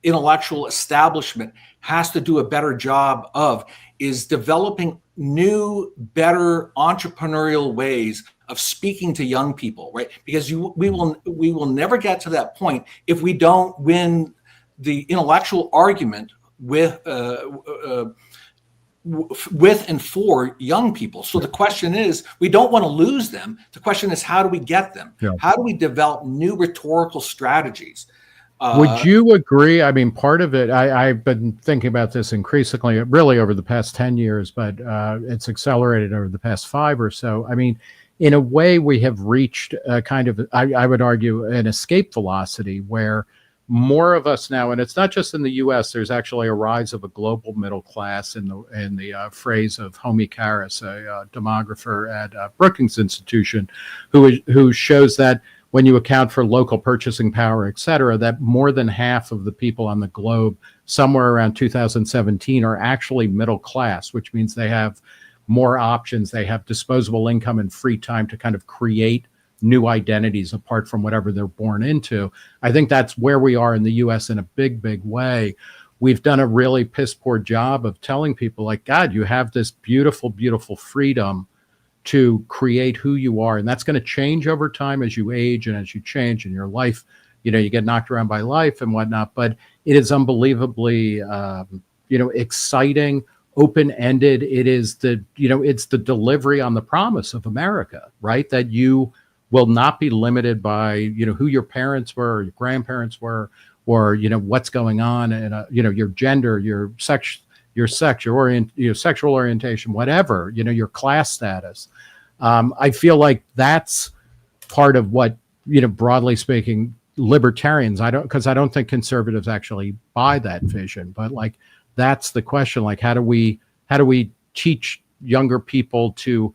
intellectual establishment has to do a better job of is developing new, better entrepreneurial ways of speaking to young people, right? Because we will never get to that point if we don't win the intellectual argument with and for young people. So the question is, we don't want to lose them. The question is, how do we get them? Yeah. How do we develop new rhetorical strategies? Would you agree? I mean, part of it, I've been thinking about this increasingly, really over the past 10 years, but it's accelerated over the past 5 or so. I mean, in a way, we have reached a kind of, I would argue, an escape velocity where more of us now, and it's not just in the U.S., there's actually a rise of a global middle class in the phrase of Homie Karras, a demographer at Brookings Institution, who shows that when you account for local purchasing power, et cetera, that more than half of the people on the globe, somewhere around 2017, are actually middle class, which means they have more options, they have disposable income and free time to kind of create new identities apart from whatever they're born into. I think that's where we are in the US in a big, big way. We've done a really piss poor job of telling people, like, God, you have this beautiful, beautiful freedom to create who you are. And that's going to change over time as you age and as you change in your life. You know, you get knocked around by life and whatnot, but it is unbelievably, exciting, open-ended. It is it's the delivery on the promise of America, right? That you will not be limited by, who your parents were or your grandparents were, or, what's going on and, your gender, your sex, your sexual orientation, whatever, your class status. I feel like that's part of what, broadly speaking, libertarians, because I don't think conservatives actually buy that vision, but like, that's the question. Like, how do we teach younger people to,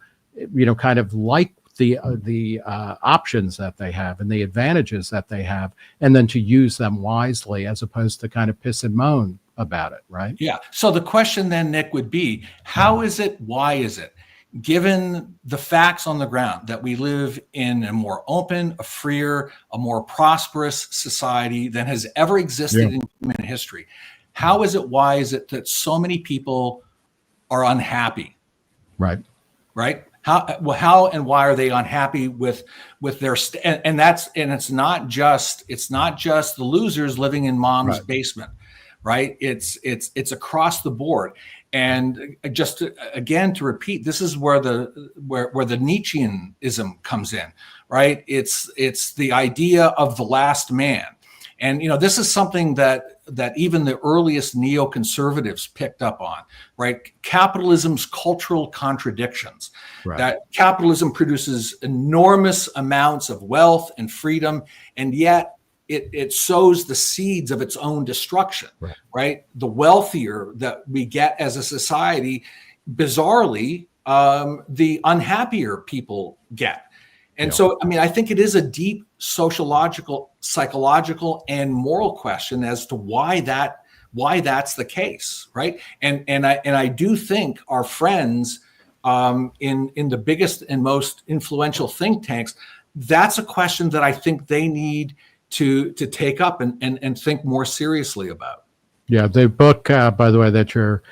kind of like the options that they have and the advantages that they have, and then to use them wisely as opposed to kind of piss and moan about it, right? Yeah. So the question then, Nick, would be, how is it, why is it, given the facts on the ground, that we live in a more open, a freer, a more prosperous society than has ever existed in human history? How is it, why is it that so many people are unhappy? Right. How and why are they unhappy with their and it's not just the losers living in mom's basement, right? It's across the board. And just to repeat, this is where the Nietzscheanism comes in, right? It's the idea of the last man. And, this is something that even the earliest neoconservatives picked up on, right? Capitalism's cultural contradictions, that capitalism produces enormous amounts of wealth and freedom, and yet it sows the seeds of its own destruction, right? The wealthier that we get as a society, bizarrely, the unhappier people get. And so, I mean, I think it is a deep sociological, psychological, and moral question as to why that's the case, right? And I do think our friends in the biggest and most influential think tanks, that's a question that I think they need to take up and think more seriously about. Yeah, the book, by the way, that you're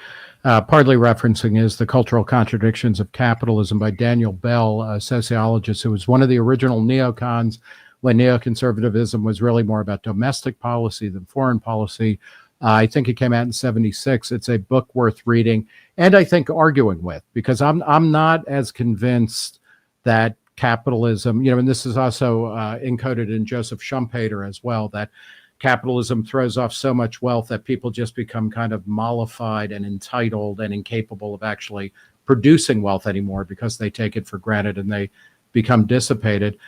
partly referencing is The Cultural Contradictions of Capitalism by Daniel Bell, a sociologist who was one of the original neocons when neoconservatism was really more about domestic policy than foreign policy. I think it came out in '76. It's a book worth reading and I think arguing with, because I'm not as convinced that capitalism, and this is also encoded in Joseph Schumpeter as well, that capitalism throws off so much wealth that people just become kind of mollified and entitled and incapable of actually producing wealth anymore because they take it for granted and they become dissipated.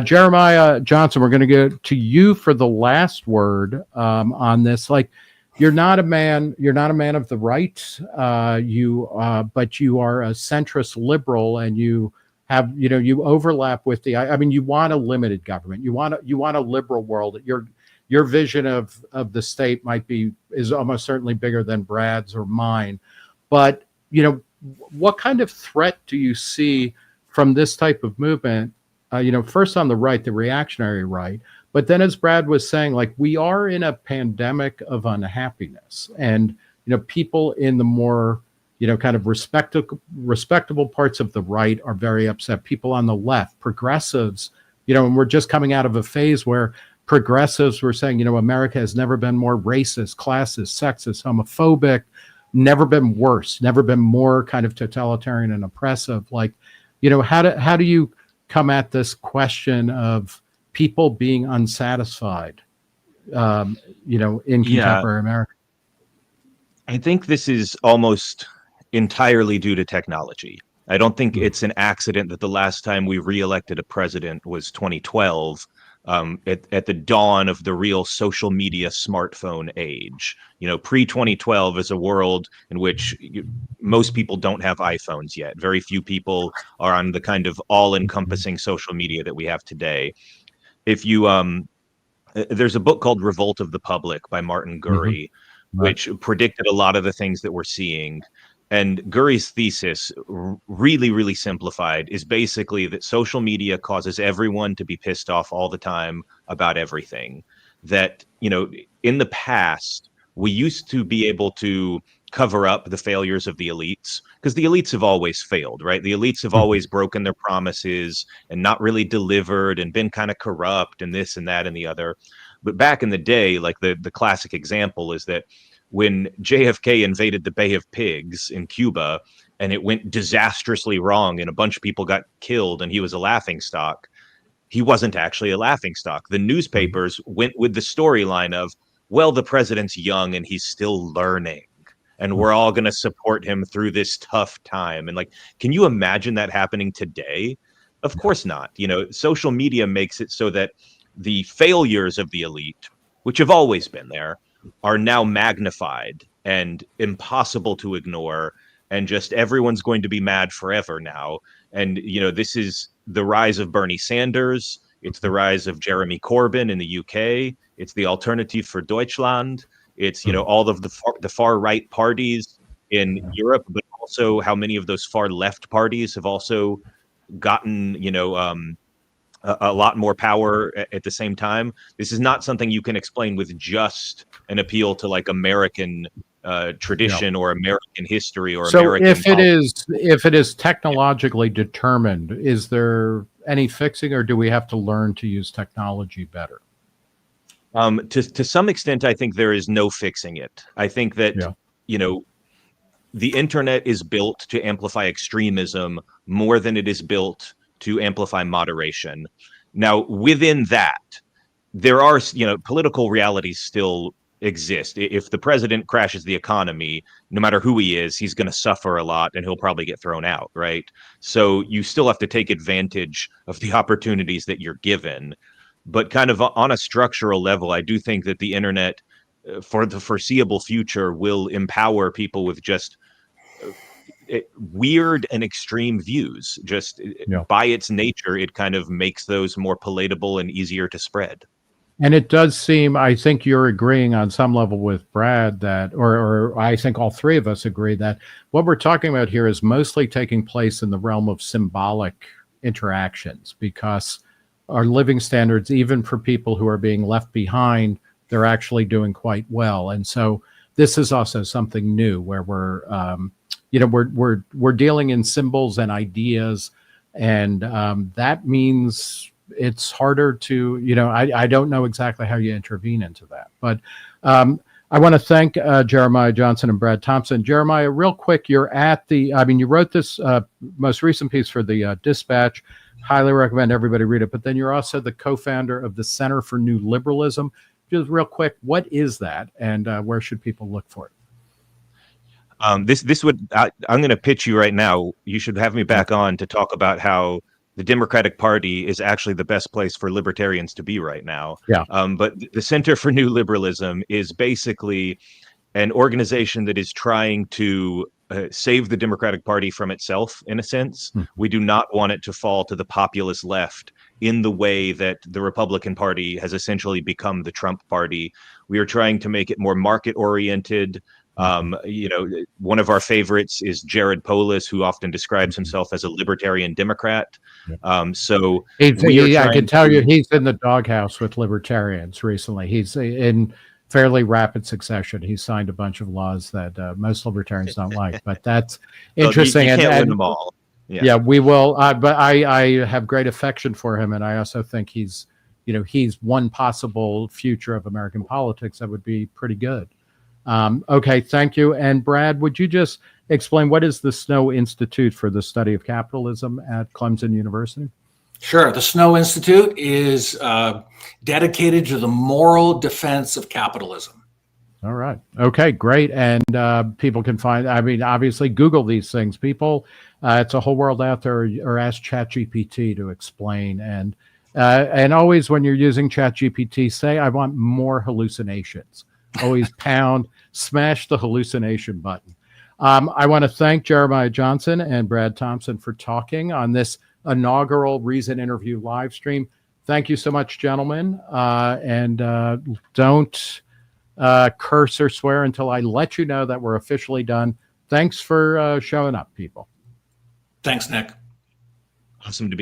Jeremiah Johnson, we're going to go to you for the last word on this. Like, you're not a man of the right, but you are a centrist liberal, and you have, you overlap with you want a limited government. You want a liberal world. Your vision of the state is almost certainly bigger than Brad's or mine. But, what kind of threat do you see from this type of movement? First on the right, the reactionary right, but then as Brad was saying, like, we are in a pandemic of unhappiness, and, people in the more, kind of respectable parts of the right are very upset. People on the left, progressives, and we're just coming out of a phase where progressives were saying, America has never been more racist, classist, sexist, homophobic, never been worse, never been more kind of totalitarian and oppressive. Like, how do you come at this question of people being unsatisfied, in contemporary America? I think this is almost entirely due to technology. I don't think it's an accident that the last time we reelected a president was 2012, at the dawn of the real social media smartphone age. Pre-2012 is a world in which most people don't have iPhones yet. Very few people are on the kind of all-encompassing social media that we have today. If you there's a book called Revolt of the Public by Martin Gurry, which predicted a lot of the things that we're seeing. And Gurry's thesis, really, really simplified, is basically that social media causes everyone to be pissed off all the time about everything. That, in the past, we used to be able to cover up the failures of the elites, because the elites have always failed, right? The elites have always broken their promises and not really delivered and been kind of corrupt and this and that and the other. But back in the day, like the classic example is that when JFK invaded the Bay of Pigs in Cuba and it went disastrously wrong and a bunch of people got killed and he was a laughingstock, he wasn't actually a laughingstock. The newspapers went with the storyline of, well, the president's young and he's still learning, and we're all going to support him through this tough time. And like, can you imagine that happening today? Of course not. Social media makes it so that the failures of the elite, which have always been there, are now magnified and impossible to ignore. And just everyone's going to be mad forever now. And, this is the rise of Bernie Sanders. It's the rise of Jeremy Corbyn in the UK. It's the Alternative for Deutschland. It's, all of the far right parties in Europe, but also how many of those far left parties have also gotten, a lot more power at the same time. This is not something you can explain with just an appeal to like American tradition or American history or American politics. If it is technologically determined, is there any fixing, or do we have to learn to use technology better? To some extent, I think there is no fixing it. I think that, the internet is built to amplify extremism more than it is built to amplify moderation. Now, within that, there are, political realities still exist. If the president crashes the economy, no matter who he is, he's going to suffer a lot and he'll probably get thrown out, right? So you still have to take advantage of the opportunities that you're given. But kind of on a structural level, I do think that the internet, for the foreseeable future, will empower people with just weird and extreme views. Just by its nature, it kind of makes those more palatable and easier to spread. And it does seem, I think you're agreeing on some level with Brad that, or I think all three of us agree that what we're talking about here is mostly taking place in the realm of symbolic interactions, because our living standards, even for people who are being left behind, they're actually doing quite well. And so this is also something new where we're dealing in symbols and ideas, and that means it's harder to, I don't know exactly how you intervene into that. But I want to thank Jeremiah Johnson and Brad Thompson. Jeremiah, real quick, you wrote this most recent piece for the Dispatch. Highly recommend everybody read it. But then you're also the co-founder of the Center for New Liberalism. Just real quick, what is that, and where should people look for it? I'm going to pitch you right now. You should have me back on to talk about how the Democratic Party is actually the best place for libertarians to be right now. Yeah. But the Center for New Liberalism is basically an organization that is trying to save the Democratic Party from itself, in a sense. We do not want it to fall to the populist left in the way that the Republican Party has essentially become the Trump Party. We are trying to make it more market-oriented. One of our favorites is Jared Polis, who often describes himself as a libertarian Democrat. I can tell you he's in the doghouse with libertarians recently. He's in fairly rapid succession. He's signed a bunch of laws that most libertarians don't like, but that's interesting. You can't win them all. Yeah, we will. But I have great affection for him, and I also think he's one possible future of American politics that would be pretty good. Okay, thank you. And Brad, would you just explain what is the Snow Institute for the Study of Capitalism at Clemson University? Sure. The Snow Institute is dedicated to the moral defense of capitalism. All right. Okay, great. And people can find, obviously Google these things. People, it's a whole world out there, or ask ChatGPT to explain. And always when you're using ChatGPT, say, I want more hallucinations. Always smash the hallucination button. I want to thank Jeremiah Johnson and Brad Thompson for talking on this inaugural Reason Interview live stream. Thank you so much, gentlemen. And don't curse or swear until I let you know that we're officially done. Thanks for showing up, people. Thanks, Nick. Awesome to be